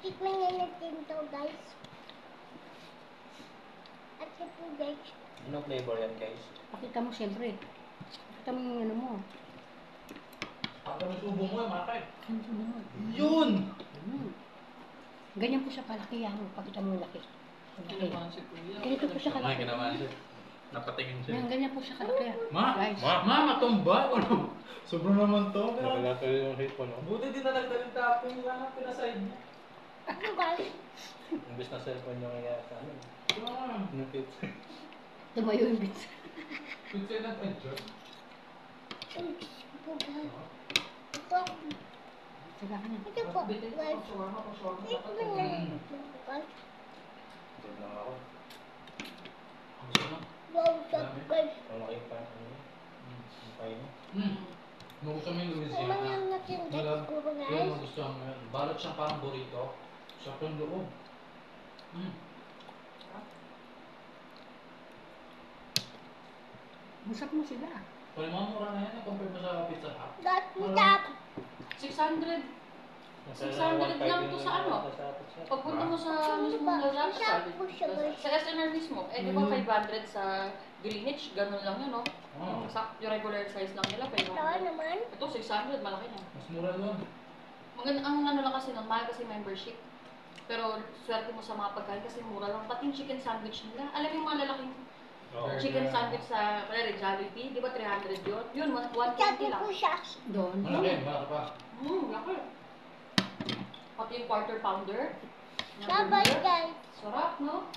Tikman nga natin to, guys. At ito, guys. Ano flavor yan, guys? Pakita mo siyempre. Pakita mo yung ano mo. Pag nasubo mo, makay. Ano mo? Yun! Ganyan po siya kalaki yan. Pakita mo yung laki. Laki. Ganito po siya Ay, kalaki. kinaman siya. Napatingin siya. Yan, ganyan po siya kalaki yan. Guys. Matumba! Ano? Sobrang naman to. Nakalaki yung hit ko, no? Buti din na nagdaling tapping lang ang pinaside niya. Ano, guys? Imbes na cellphone yung kaya sa ano. Yung pizza. Tumayo yung bits. Pizza na adjust. Ito po, guys. Ito. Saka ka na. Ito po, guys. Tikman nga natin, guys. Doon lang ako. Wow, sarap, guys. Malaki pa. Ano? Yung pain mo. Nagustuhan mo yung Tikman Louisiana. nga natin, guys. Siguro, Yun, guys. nagustuhan mo yun. Balot siyang parang burrito. Sa yung loob. Busap mo sila. Kung yung mga mura na yan, compare mo sa Pizza Hut. Guys, masarap. 600. 600 lang to sa ano? Pagpunta mo sa mismong Lazada, Masarap po siya, guys. sa SNR mismo, eh di ba 500 sa Greenwich, ganun lang yun, no? Oh, Yung regular size lang nila, Ito 500. naman. Ito, 600, malaki na. mas mura doon. Maganda, ang ano lang kasi nun, mahal kasi membership. Pero swerte mo sa mga pagkain kasi mura lang. Pati yung chicken sandwich nila. Alam mo yung mga lalaking chicken sandwich sa, palari, Jollibee, di ba 300 yun? Yun, 120 Sabi lang. po siya. Doon. Malaki pa. Laki. Pati yung quarter pounder. Bye-bye, guys. Sarap, no?